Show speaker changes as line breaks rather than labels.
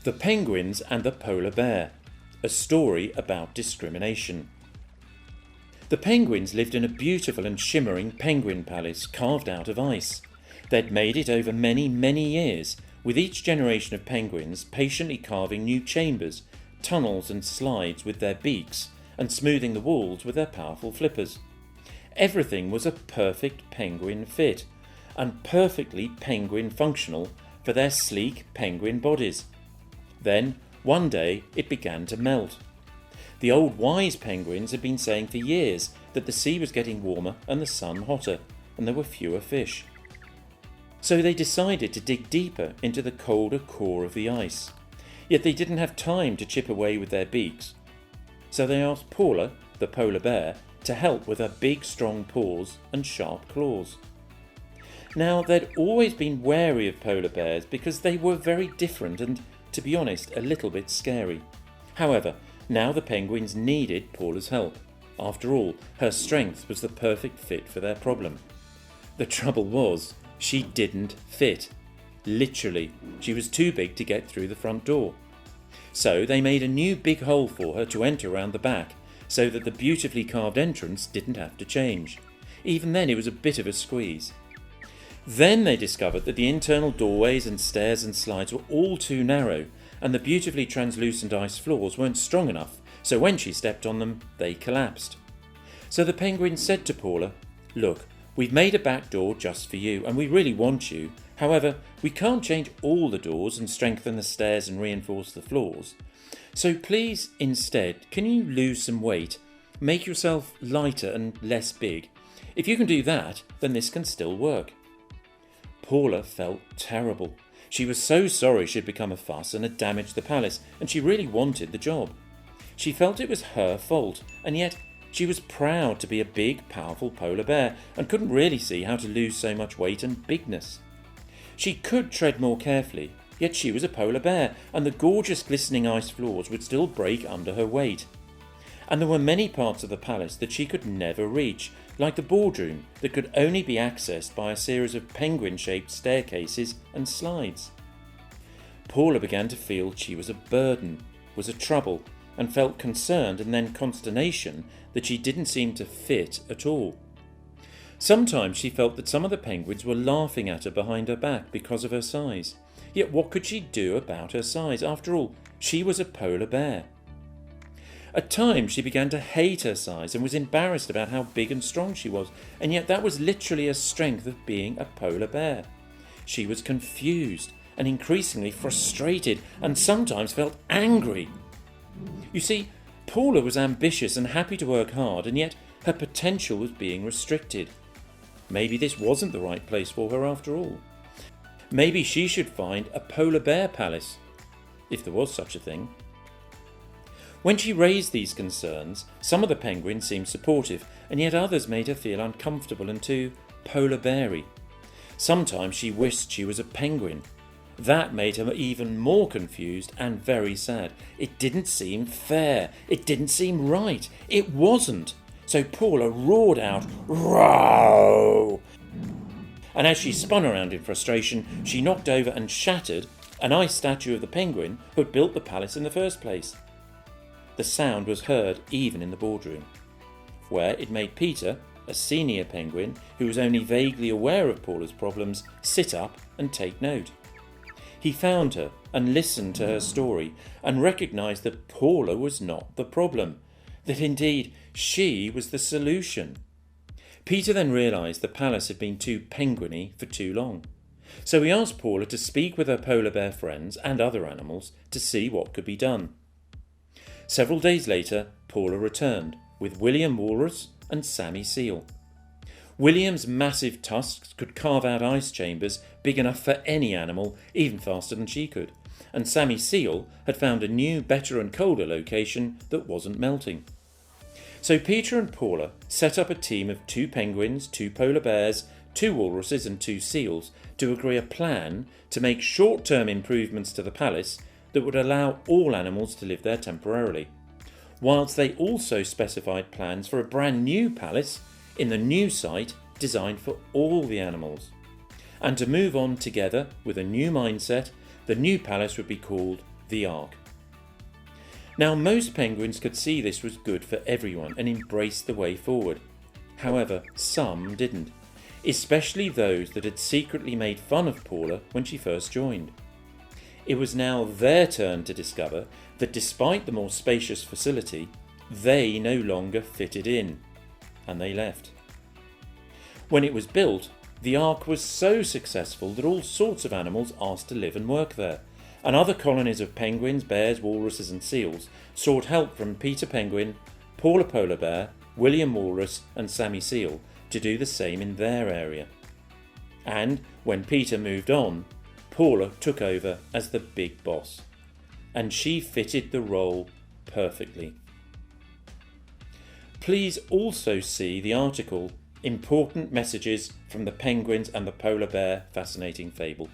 The Penguins and the Polar Bear, a story about discrimination. The penguins lived in a beautiful and shimmering penguin palace carved out of ice. They'd made it over many, many years, with each generation of penguins patiently carving new chambers, tunnels and slides with their beaks, and smoothing the walls with their powerful flippers. Everything was a perfect penguin fit, and perfectly penguin functional for their sleek penguin bodies. Then, one day, it began to melt. The old wise penguins had been saying for years that the sea was getting warmer and the sun hotter, and there were fewer fish. So they decided to dig deeper into the colder core of the ice. Yet they didn't have time to chip away with their beaks. So they asked Paula, the polar bear, to help with her big strong paws and sharp claws. Now, they'd always been wary of polar bears because they were very different and, to be honest, a little bit scary. However, now the penguins needed Paula's help. After all, her strength was the perfect fit for their problem. The trouble was, she didn't fit. Literally, she was too big to get through the front door. So they made a new big hole for her to enter around the back, so that the beautifully carved entrance didn't have to change. Even then it was a bit of a squeeze. Then they discovered that the internal doorways and stairs and slides were all too narrow, and the beautifully translucent ice floors weren't strong enough, so when she stepped on them, they collapsed. So the penguins said to Paula, "Look, we've made a back door just for you, and we really want you. However, we can't change all the doors and strengthen the stairs and reinforce the floors. So please, instead, can you lose some weight? Make yourself lighter and less big. If you can do that, then this can still work." Paula felt terrible. She was so sorry she'd become a fuss and had damaged the palace, and she really wanted the job. She felt it was her fault, and yet she was proud to be a big, powerful polar bear and couldn't really see how to lose so much weight and bigness. She could tread more carefully, yet she was a polar bear, and the gorgeous glistening ice floors would still break under her weight. And there were many parts of the palace that she could never reach, like the boardroom that could only be accessed by a series of penguin-shaped staircases and slides. Paula began to feel she was a burden, was a trouble, and felt concerned and then consternation that she didn't seem to fit at all. Sometimes she felt that some of the penguins were laughing at her behind her back because of her size. Yet what could she do about her size? After all, she was a polar bear. At times she began to hate her size and was embarrassed about how big and strong she was, and yet that was literally a strength of being a polar bear. She was confused and increasingly frustrated and sometimes felt angry. You see, Paula was ambitious and happy to work hard, and yet her potential was being restricted. Maybe this wasn't the right place for her after all. Maybe she should find a polar bear palace, if there was such a thing. When she raised these concerns, some of the penguins seemed supportive, and yet others made her feel uncomfortable and too polar bear-y. Sometimes she wished she was a penguin. That made her even more confused and very sad. It didn't seem fair. It didn't seem right. It wasn't. So Paula roared out, "Row!" And as she spun around in frustration, she knocked over and shattered an ice statue of the penguin who had built the palace in the first place. The sound was heard even in the boardroom, where it made Peter, a senior penguin who was only vaguely aware of Paula's problems, sit up and take note. He found her and listened to her story and recognised that Paula was not the problem, that indeed she was the solution. Peter then realised the palace had been too penguin-y for too long. So he asked Paula to speak with her polar bear friends and other animals to see what could be done. Several days later, Paula returned with William Walrus and Sammy Seal. William's massive tusks could carve out ice chambers big enough for any animal, even faster than she could, and Sammy Seal had found a new, better and colder location that wasn't melting. So Peter and Paula set up a team of 2 penguins, 2 polar bears, 2 walruses and 2 seals to agree a plan to make short-term improvements to the palace that would allow all animals to live there temporarily, whilst they also specified plans for a brand new palace in the new site designed for all the animals. And to move on together with a new mindset, the new palace would be called the Ark. Now, most penguins could see this was good for everyone and embraced the way forward. However, some didn't, especially those that had secretly made fun of Paula when she first joined. It was now their turn to discover that despite the more spacious facility, they no longer fitted in, and they left. When it was built, the Ark was so successful that all sorts of animals asked to live and work there, and other colonies of penguins, bears, walruses and seals sought help from Peter Penguin, Paula Polar Bear, William Walrus and Sammy Seal to do the same in their area. And when Peter moved on, Paula took over as the big boss, and she fitted the role perfectly. Please also see the article Important Messages from the Penguins and the Polar Bear Fascinating Fable.